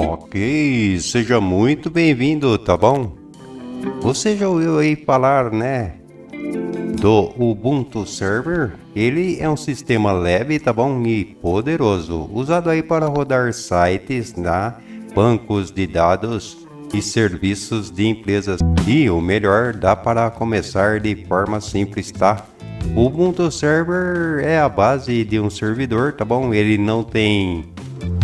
Ok, seja muito bem-vindo, tá bom? Você já ouviu aí falar, né, do Ubuntu Server? Ele é um sistema leve, tá bom? E poderoso, usado aí para rodar sites, bancos de dados e serviços de empresas. E o melhor, dá para começar de forma simples, tá? O Ubuntu Server é a base de um servidor, tá bom? Ele não tem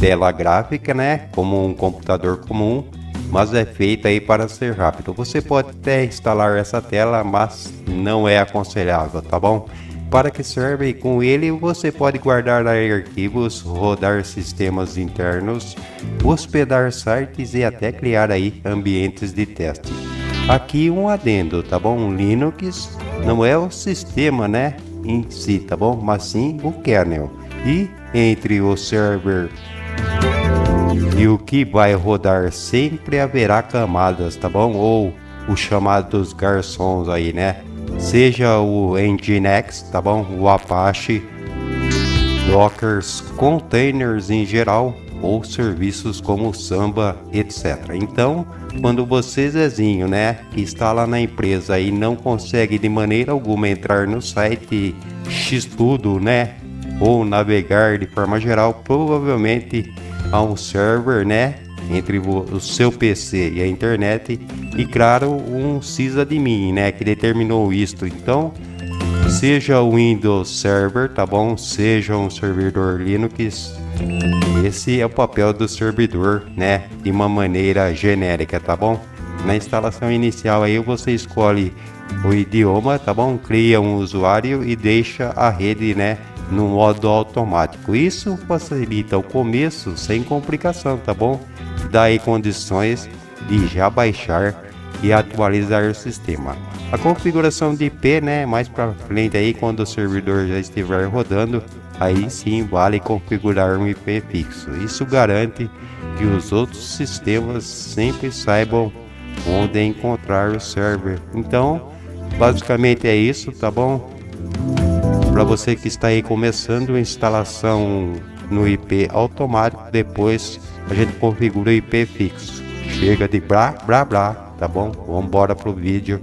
tela gráfica, né, como um computador comum, mas é feita aí para ser rápido. Você pode até instalar essa tela, mas não é aconselhável, tá bom? Para que serve? Com ele você pode guardar arquivos, rodar sistemas internos, hospedar sites e até criar aí ambientes de teste. Aqui um adendo, tá bom? O Linux não é o sistema, né, em si, tá bom? Mas sim o kernel. E entre o server e o que vai rodar sempre haverá camadas, tá bom? Ou os chamados garçons aí, né? Seja o Nginx, tá bom? O Apache, Dockers, containers em geral ou serviços como Samba, etc. Então, quando você, Zezinho, né, que está lá na empresa e não consegue de maneira alguma entrar no site Xtudo, né, ou navegar de forma geral, provavelmente há um server, né, entre o seu PC e a internet e claro um sysadmin, né, que determinou isto. Então, seja o Windows Server, tá bom? Seja um servidor Linux, esse é o papel do servidor, né, de uma maneira genérica, tá bom? Na instalação inicial aí você escolhe o idioma, tá bom? Cria um usuário e deixa a rede, né, no modo automático. Isso facilita o começo sem complicação, tá bom? Dá aí condições de já baixar e atualizar o sistema. A configuração de IP, né, mais para frente aí quando o servidor já estiver rodando, aí sim vale configurar um IP fixo. Isso garante que os outros sistemas sempre saibam onde encontrar o server. Então, basicamente é isso, tá bom? Para você que está aí começando a instalação no IP automático, depois a gente configura o IP fixo. Chega de blá blá blá, tá bom? Vamos embora pro vídeo.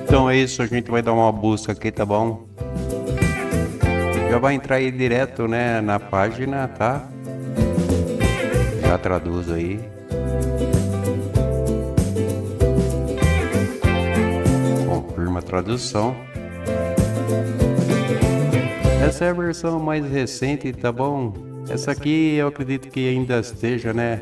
Então é isso, a gente vai dar uma busca aqui, tá bom? Já vai entrar aí direto, né, na página, tá? Já traduz aí. Confirma a tradução. Essa é a versão mais recente, tá bom? Essa aqui eu acredito que ainda esteja, né?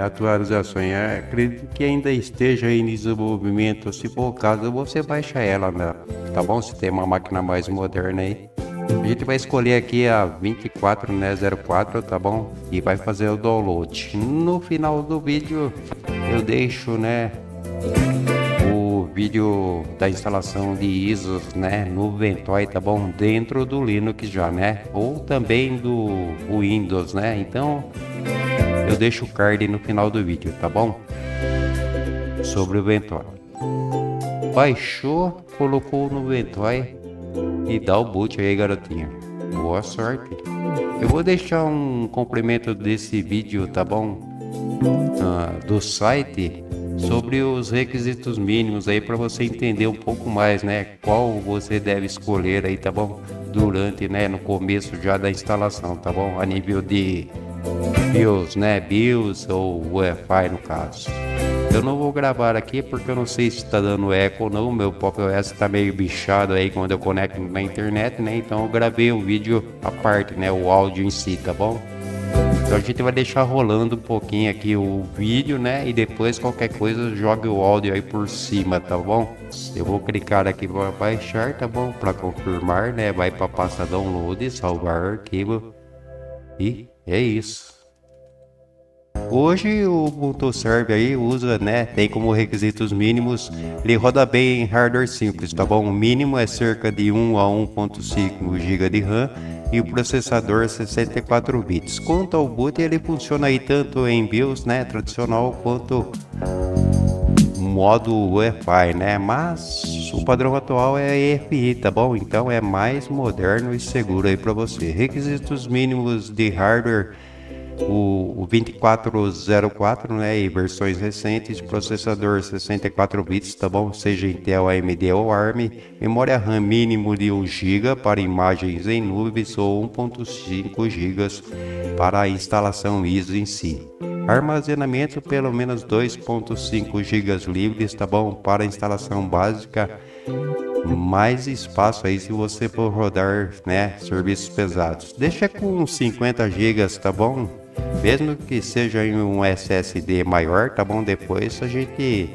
Atualizações, acredito que ainda esteja em desenvolvimento. Se for o caso, você baixa ela, né? Tá bom? Se tem uma máquina mais moderna aí. A gente vai escolher aqui a 24, né, 04, tá bom? E vai fazer o download. No final do vídeo eu deixo, né, o vídeo da instalação de ISOs, né, no Ventoy, tá bom? Dentro do Linux já, né? Ou também do Windows, né? Então eu deixo o card no final do vídeo, tá bom? Sobre o Ventoy. Baixou, colocou no Ventoy e dá o boot aí, garotinho. Boa sorte. Eu vou deixar um complemento desse vídeo, tá bom? Do site sobre os requisitos mínimos aí para você entender um pouco mais, né? Qual você deve escolher aí, tá bom? Durante, né? No começo já da instalação, tá bom? A nível de BIOS, né? BIOS ou Wi-Fi no caso. Eu não vou gravar aqui porque eu não sei se está dando eco ou não. Meu Pop OS está meio bichado aí quando eu conecto na internet, né? Então eu gravei um vídeo à parte, né? O áudio em si, tá bom? Então a gente vai deixar rolando um pouquinho aqui o vídeo, né? E depois qualquer coisa jogue o áudio aí por cima, tá bom? Eu vou clicar aqui para baixar, tá bom? Para confirmar, né? Vai para pasta download, salvar arquivo. E é isso. Hoje o Ubuntu Server aí usa, né, tem como requisitos mínimos, ele roda bem em hardware simples, tá bom? O mínimo é cerca de 1 a 1.5 GB de RAM e o processador 64 bits. Quanto ao boot, ele funciona aí tanto em BIOS, né, tradicional, quanto modo Wi-Fi, né? Mas o padrão atual é EFI, tá bom? Então é mais moderno e seguro aí para você. Requisitos mínimos de hardware: o 2404, né, e versões recentes, processador 64 bits, tá bom? Seja Intel, AMD ou ARM, memória RAM mínimo de 1 GB para imagens em nuvens ou 1.5 GB para a instalação ISO em si. Armazenamento pelo menos 2.5 GB livres, tá bom? Para instalação básica, mais espaço aí se você for rodar, né, serviços pesados. Deixa com 50 GB, tá bom? Mesmo que seja em um SSD maior, tá bom? Depois a gente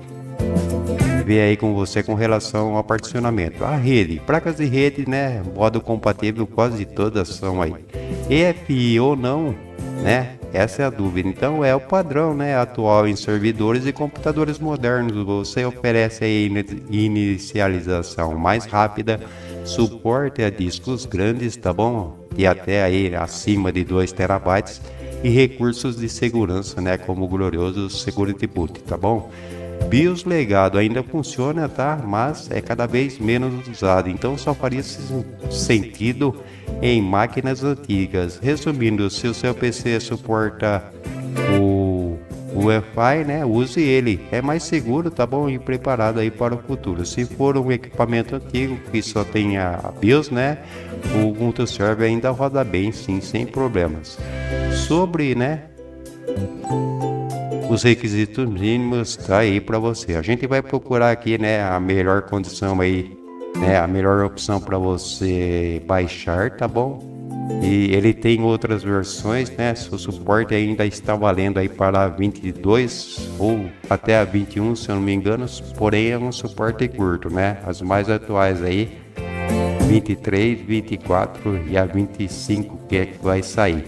vê aí com você com relação ao particionamento. A rede, placas de rede, né, modo compatível, quase todas são aí. EFI ou não, né? Essa é a dúvida. Então é o padrão, né, atual em servidores e computadores modernos. Você oferece aí inicialização mais rápida, suporte a discos grandes, tá bom? E até aí acima de 2 terabytes e recursos de segurança, né, como o glorioso Security Boot, tá bom? BIOS legado ainda funciona, tá? Mas é cada vez menos usado, então só faria sentido em máquinas antigas. Resumindo, se o seu PC suporta o Wi-Fi, né, use ele. É mais seguro, tá bom? E preparado aí para o futuro. Se for um equipamento antigo que só tem a BIOS, né, o Ubuntu Server ainda roda bem, sim, sem problemas. Sobre, né, os requisitos mínimos tá aí para você. A gente vai procurar aqui, né, a melhor condição aí, né, a melhor opção para você baixar, tá bom? E ele tem outras versões, né? Seu suporte ainda está valendo aí para 22 ou até a 21, se eu não me engano, porém é um suporte curto, né? As mais atuais aí, 23, 24 e a 25 que é que vai sair.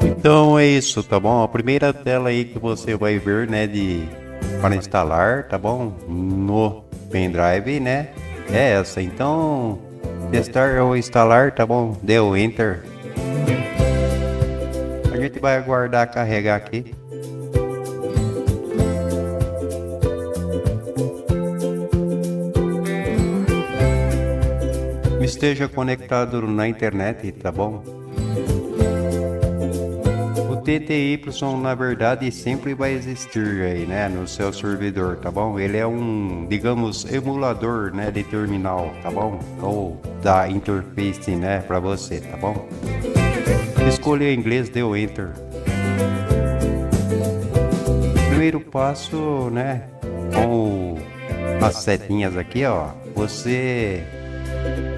Então é isso, tá bom? A primeira tela aí que você vai ver, né, para instalar, tá bom? No pendrive, né? É essa. Então, testar ou instalar, tá bom? Deu Enter. A gente vai aguardar carregar aqui. Esteja conectado na internet, tá bom? TTY na verdade sempre vai existir aí, né, no seu servidor, tá bom? Ele é um, digamos, emulador, né, de terminal, tá bom? Ou da interface, né, para você, tá bom? Escolha em inglês, deu Enter. Primeiro passo, né, com as setinhas aqui, ó, você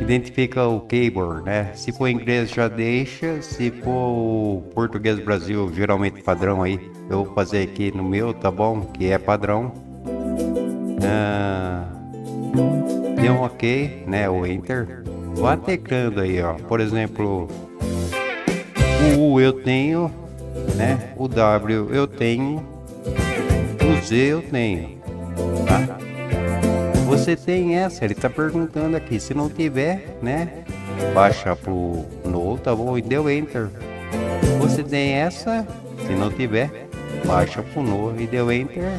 identifica o keyboard, né? Se for inglês já deixa, se for português Brasil, geralmente padrão aí, eu vou fazer aqui no meu, tá bom? Que é padrão. Dê um OK, né? O Enter. Vá teclando aí, ó. Por exemplo, o U eu tenho, né? O W eu tenho, o Z eu tenho, tá? Você tem essa, ele tá perguntando aqui, se não tiver, né, baixa pro no, tá bom, e deu Enter. Você tem essa, se não tiver, baixa pro no e deu Enter.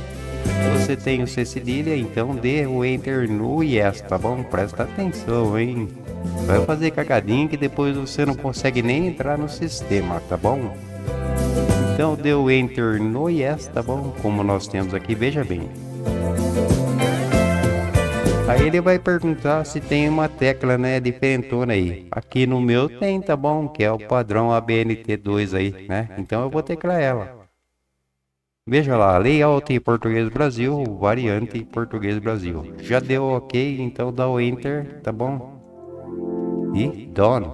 Você tem o C cedilha, então dê o Enter no Yes, tá bom? Presta atenção, hein? Vai fazer cagadinha que depois você não consegue nem entrar no sistema, tá bom? Então deu Enter no Yes, tá bom? Como nós temos aqui, veja bem. Aí ele vai perguntar se tem uma tecla, né, diferentona aí. Aqui no meu tem, tá bom? Que é o padrão ABNT2 aí, né? Então eu vou teclar ela. Veja lá, layout em português Brasil, variante em português Brasil. Já deu OK, então dá o Enter, tá bom? E done.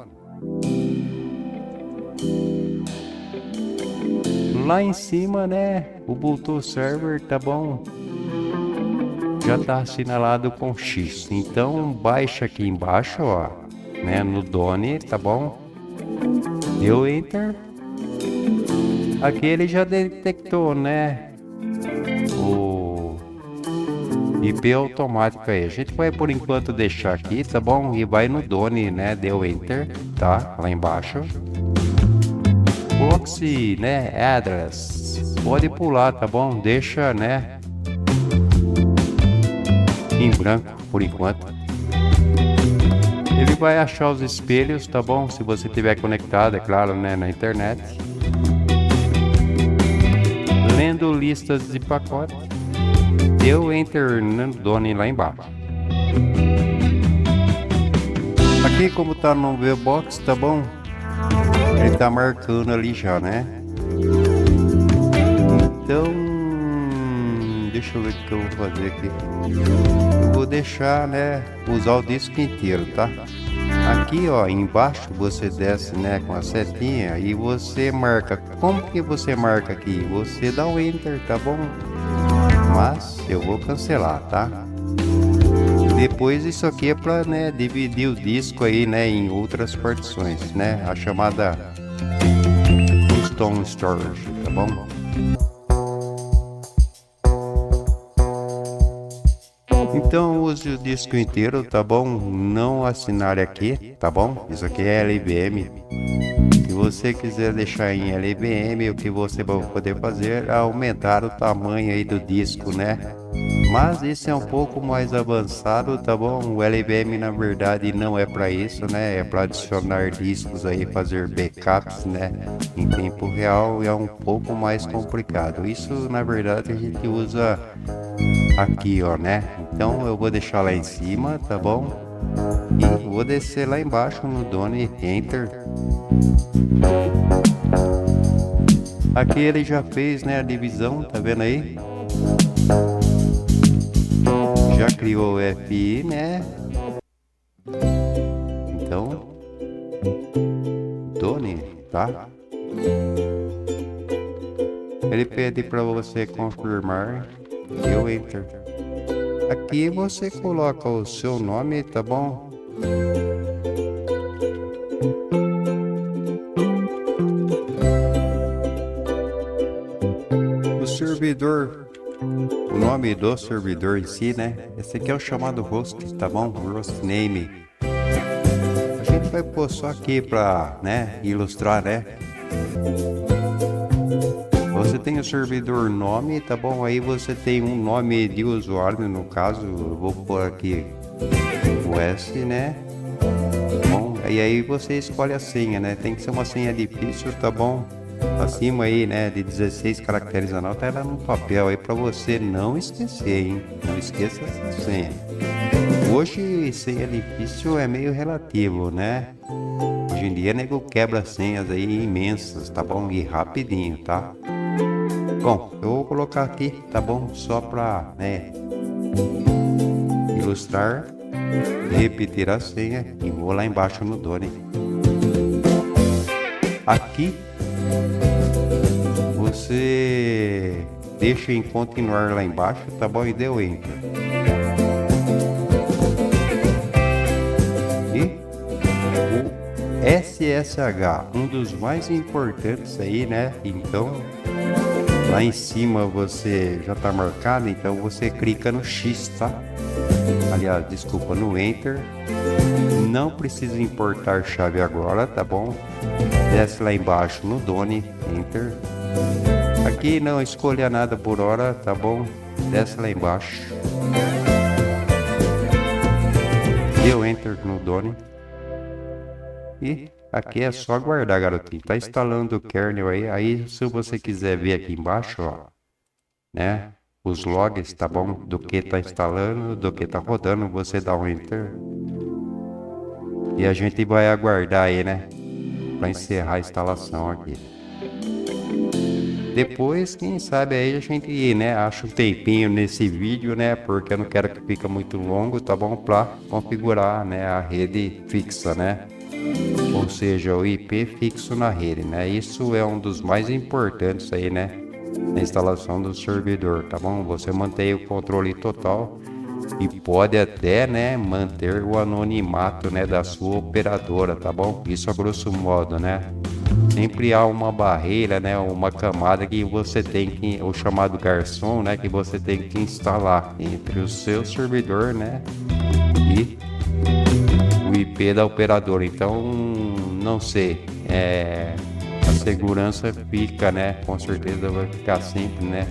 Lá em cima, né, o Ubuntu Server, tá bom? Já está assinalado com X, então baixa aqui embaixo, ó, né, no Done, tá bom? Deu Enter. Aqui ele já detectou, né, o IP automático aí. A gente vai por enquanto deixar aqui, tá bom? E vai no Done, né? Deu Enter, tá? Lá embaixo. Proxy, né? Address. Pode pular, tá bom? Deixa, né, em branco por enquanto. Ele vai achar os espelhos, tá bom? Se você tiver conectado, é claro, né, na internet. Lendo listas de pacotes. Deu Enter no Done lá embaixo. Aqui, como tá no VBox, tá bom? Ele tá marcando ali já, né? Então, deixa eu ver o que eu vou fazer aqui. Eu vou deixar, né, usar o disco inteiro, tá? Aqui, ó, embaixo você desce, né, com a setinha e você marca. Como que você marca aqui? Você dá o Enter, tá bom? Mas eu vou cancelar, tá? Depois isso aqui é para, né, dividir o disco aí, né, em outras partições, né? A chamada Custom Storage, tá bom? Então use o disco inteiro, tá bom? Não assinar aqui, tá bom? Isso aqui é LVM. Se você quiser deixar em LVM, o que você vai poder fazer é aumentar o tamanho aí do disco, né? Mas isso é um pouco mais avançado, tá bom? O LVM na verdade não é para isso, né? É para adicionar discos aí, fazer backups, né? Em tempo real é um pouco mais complicado. Isso na verdade a gente usa aqui, ó, né? Então eu vou deixar lá em cima, tá bom? E vou descer lá embaixo no Done Enter. Aqui ele já fez, né, a divisão, tá vendo aí? Já criou o FI, né? Então, Done, tá? Ele pede para você confirmar. Deu Enter. Aqui você coloca o seu nome, tá bom? O servidor, o nome do servidor em si, né? Esse aqui é o chamado host, tá bom? Host name. A gente vai pôr só aqui para, né, ilustrar, né? Você tem o servidor nome, tá bom? Aí você tem um nome de usuário, no caso, eu vou pôr aqui o S, né? Bom, e aí você escolhe a senha, né? Tem que ser uma senha difícil, tá bom? Acima aí, né, de 16 caracteres, anota ela no papel aí pra você não esquecer, hein? Não esqueça essa senha. Hoje, senha difícil é meio relativo, né? Hoje em dia, nego quebra senhas aí imensas, tá bom? E rapidinho, tá? Bom, eu vou colocar aqui, tá bom? Só pra, né, ilustrar, repetir a senha e vou lá embaixo no Done. Aqui você deixa em continuar lá embaixo, tá bom? E deu Enter. E o SSH, um dos mais importantes aí, né? Então, lá em cima você já tá marcado, então você clica no X, tá? Aliás, desculpa, no Enter. Não precisa importar chave agora, tá bom? Desce lá embaixo no Done, Enter. Aqui não escolha nada por hora, tá bom? Desce lá embaixo. Deu Enter no Done. E aqui é só aguardar, garotinho. Tá instalando o kernel aí. Aí se você quiser ver aqui embaixo, ó, né? Os logs, tá bom? Do que tá instalando, do que tá rodando, você dá um Enter. E a gente vai aguardar aí, né? Pra encerrar a instalação aqui. Depois, quem sabe aí a gente, né, acha um tempinho nesse vídeo, né? Porque eu não quero que fique muito longo, tá bom? Pra configurar, né, a rede fixa, né? Ou seja, o IP fixo na rede, né? Isso é um dos mais importantes aí, né? Na instalação do servidor, tá bom? Você mantém o controle total e pode até, né, manter o anonimato, né, da sua operadora, tá bom? Isso a grosso modo, né? sempre há uma barreira, né, uma camada que você tem que, o chamado garçom, né, que você tem que instalar entre o seu servidor, né, e o IP da operadora. Então, não sei, a segurança fica, né, com certeza vai ficar sempre, né,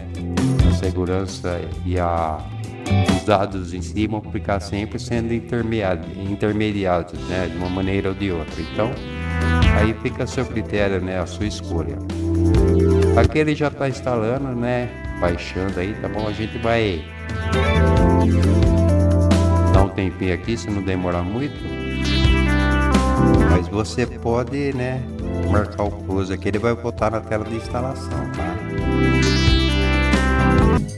a segurança e os dados em si vão ficar sempre sendo intermediados, né, de uma maneira ou de outra. Então, aí fica a seu critério, né, a sua escolha. Aqui ele já está instalando, né, baixando aí, tá bom? A gente vai dar um tempinho aqui, se não demorar muito. Mas você pode, né, marcar o close aqui, ele vai botar na tela de instalação, tá?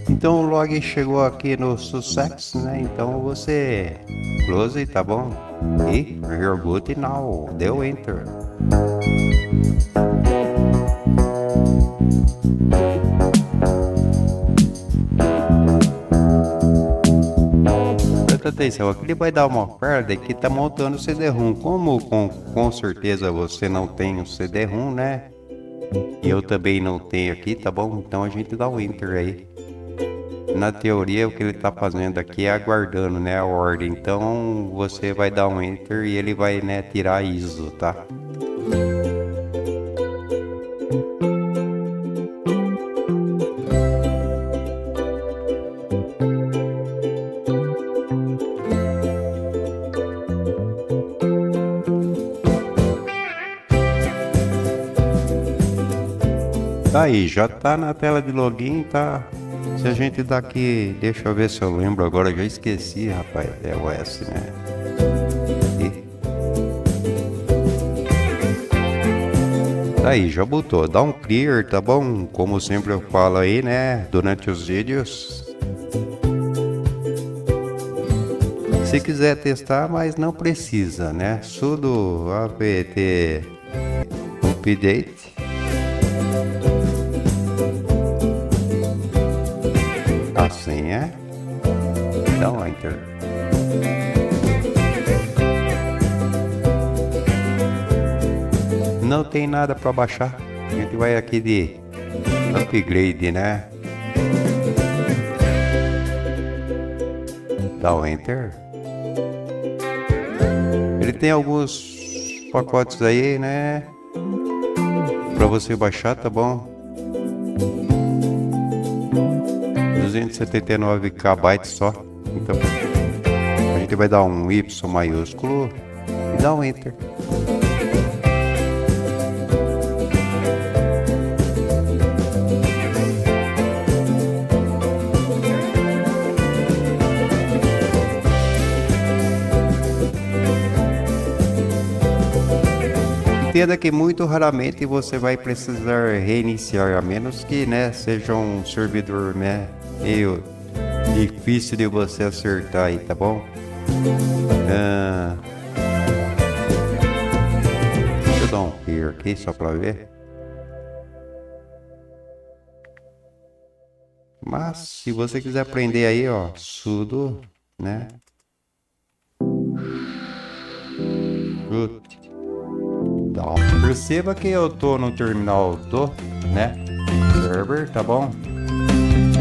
Então o log chegou aqui no success, né? Então você close, tá bom? E you're good now, deu enter. Presta atenção, aqui ele vai dar uma oferta que tá montando o CD-ROM. Como com certeza você não tem um CD-ROM, né? E eu também não tenho aqui, tá bom? Então a gente dá um enter aí. Na teoria, o que ele está fazendo aqui é aguardando, né, a ordem. Então você vai dar um enter e ele vai, né, tirar ISO, tá? Tá aí, já tá na tela de login, tá? Se a gente daqui, deixa eu ver se eu lembro agora, já esqueci, rapaz, é o S, né? Tá aí, já botou, dá um clear, tá bom? Como sempre eu falo aí, né, durante os vídeos. Se quiser testar, mas não precisa, né? Sudo apt update. Assim é. Dá um enter. Não tem nada para baixar. A gente vai aqui de upgrade, né? Dá um enter. Ele tem alguns pacotes aí, né? Para você baixar, tá bom? 279 KB só. Então a gente vai dar um Y maiúsculo e dar um enter. Entenda que muito raramente você vai precisar reiniciar, a menos que, né, seja um servidor, né, meio difícil de você acertar aí, tá bom? Deixa eu dar um clear aqui só pra ver. Mas se você quiser aprender aí, ó, sudo, né? Perceba que eu tô no terminal do, né, server, tá bom?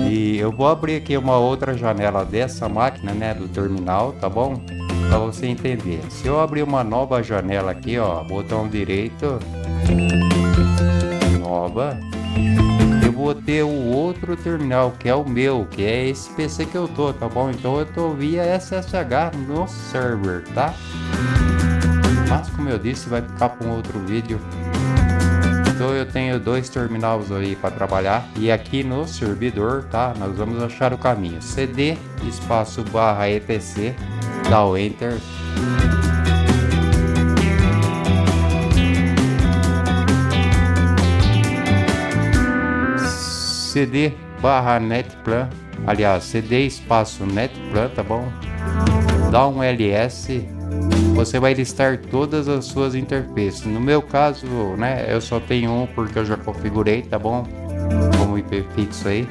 E eu vou abrir aqui uma outra janela dessa máquina, né, do terminal, tá bom? Para você entender. Se eu abrir uma nova janela aqui, ó, botão direito, nova, eu vou ter o outro terminal, que é o meu, que é esse PC que eu tô, tá bom? Então eu tô via SSH no server, tá? Mas como eu disse, vai ficar para um outro vídeo. Então eu tenho dois terminais aí para trabalhar, e aqui no servidor, tá? Nós vamos achar o caminho. CD espaço barra etc, dá o enter. CD barra netplan, aliás, CD espaço netplan, tá bom? Dá um ls. Você vai listar todas as suas interfaces. No meu caso, né, eu só tenho um porque eu já configurei, tá bom? Como IP fixo aí.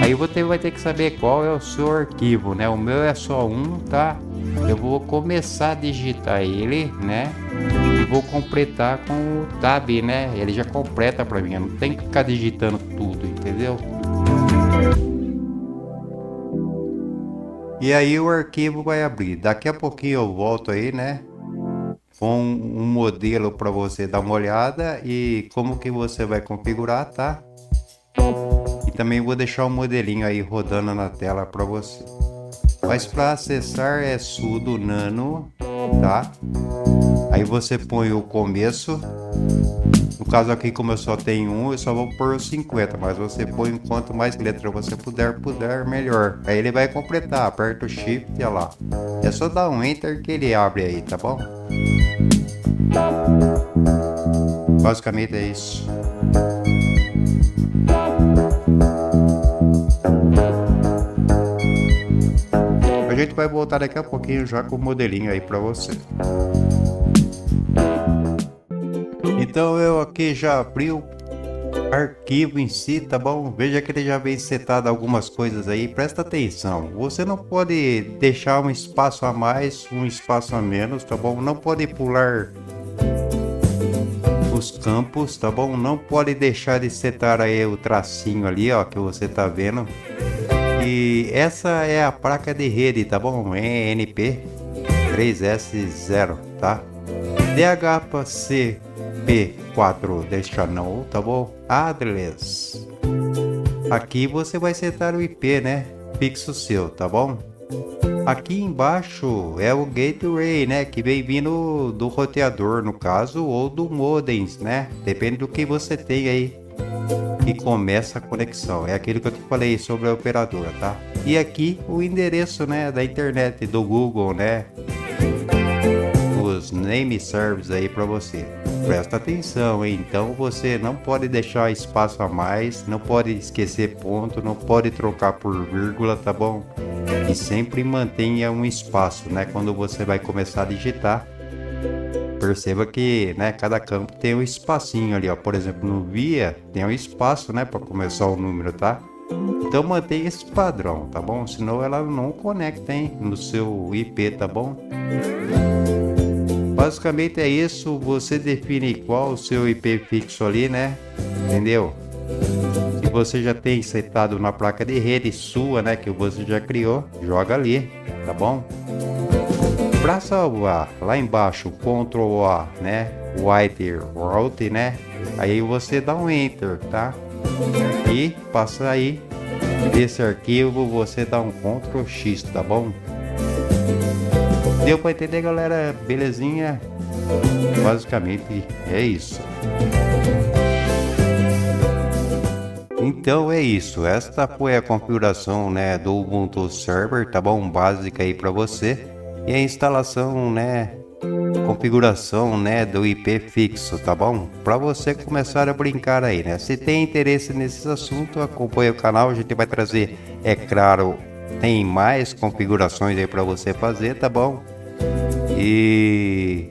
Aí você vai ter que saber qual é o seu arquivo, né? O meu é só um, tá? Eu vou começar a digitar ele, né? vou completar com o Tab, né? Ele já completa para mim, eu não tem que ficar digitando tudo, entendeu? E aí o arquivo vai abrir. Daqui a pouquinho eu volto aí, né? Com um modelo para você dar uma olhada e como que você vai configurar, tá? E também vou deixar um modelinho aí rodando na tela para você. Mas para acessar é sudo nano, tá? Aí você põe o começo. No caso aqui, como eu só tenho um, eu só vou pôr os 50, mas você põe quanto mais letra você puder, melhor. Aí ele vai completar, aperta o Shift e olha lá. É só dar um Enter que ele abre aí, tá bom? Basicamente é isso. A gente vai voltar daqui a pouquinho já com o modelinho aí pra você. Então eu aqui já abri o arquivo em si, tá bom? Veja que ele já vem setado algumas coisas aí, presta atenção. Você não pode deixar um espaço a mais, um espaço a menos, tá bom? Não pode pular os campos, tá bom? Não pode deixar de setar aí o tracinho ali, ó, que você tá vendo. E essa é a placa de rede, tá bom? ENP 3S0, tá? DHCP4 deixa não, tá bom? Address. Aqui você vai setar o IP, né? Fixo seu, tá bom? Aqui embaixo é o gateway, né? Que vem vindo do roteador, no caso, ou do modem, né? Depende do que você tem aí. E começa a conexão. É aquilo que eu te falei sobre a operadora, tá? E aqui o endereço, né? Da internet, do Google, né? Os name servers aí para você. Presta atenção, hein? Então você não pode deixar espaço a mais, não pode esquecer ponto, não pode trocar por vírgula, tá bom? E sempre mantenha um espaço, né? Quando você vai começar a digitar, perceba que, né, cada campo tem um espacinho ali, ó. Por exemplo, no via tem um espaço, né, para começar o número, tá? Então mantenha esse padrão, tá bom? Senão ela não conecta, hein, no seu IP, tá bom? Basicamente é isso, você define qual o seu IP fixo ali, né? Entendeu? Se você já tem setado na placa de rede sua, né, que você já criou, joga ali, tá bom? Para salvar, lá embaixo, Ctrl A, né? White Route, né? Aí você dá um Enter, tá? E passa aí desse arquivo, você dá um Ctrl X, tá bom? Deu para entender, galera? Belezinha? Basicamente é isso. Então é isso. Esta foi a configuração, né, do Ubuntu Server, tá bom? Básica aí para você. E a instalação, né, configuração, né, do IP fixo, tá bom? Para você começar a brincar aí, né? Se tem interesse nesses assuntos, acompanhe o canal, a gente vai trazer, é claro, tem mais configurações aí para você fazer, tá bom? E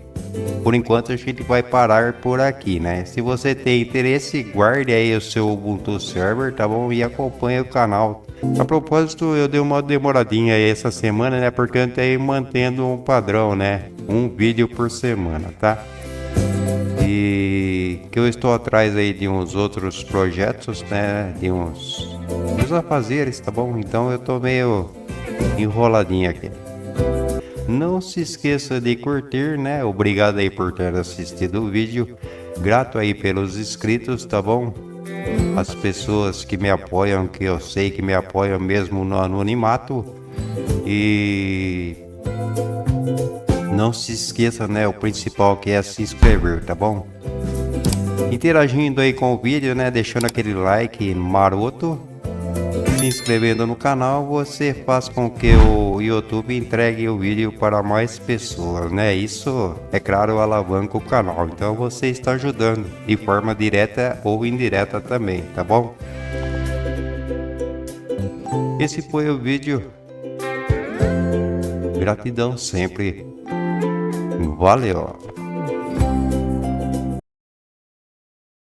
por enquanto a gente vai parar por aqui, né? Se você tem interesse, guarde aí o seu Ubuntu Server, tá bom? E acompanhe o canal. A propósito, eu dei uma demoradinha aí essa semana, né? Porque eu tenho mantendo um padrão, né? Um vídeo por semana, tá? E que eu estou atrás aí de uns outros projetos, né? De uns afazeres, tá bom? Então eu tô meio enroladinho aqui. Não se esqueça de curtir, né? Obrigado aí por ter assistido o vídeo. Grato aí pelos inscritos, tá bom? As pessoas que me apoiam, que eu sei que me apoiam mesmo no anonimato. E não se esqueça, né? O principal que é se inscrever, tá bom? Interagindo aí com o vídeo, né? Deixando aquele like maroto. Se inscrevendo no canal, você faz com que o YouTube entregue o vídeo para mais pessoas, né? Isso, é claro, alavanca o canal. Então você está ajudando de forma direta ou indireta também, tá bom? Esse foi o vídeo. Gratidão sempre. Valeu!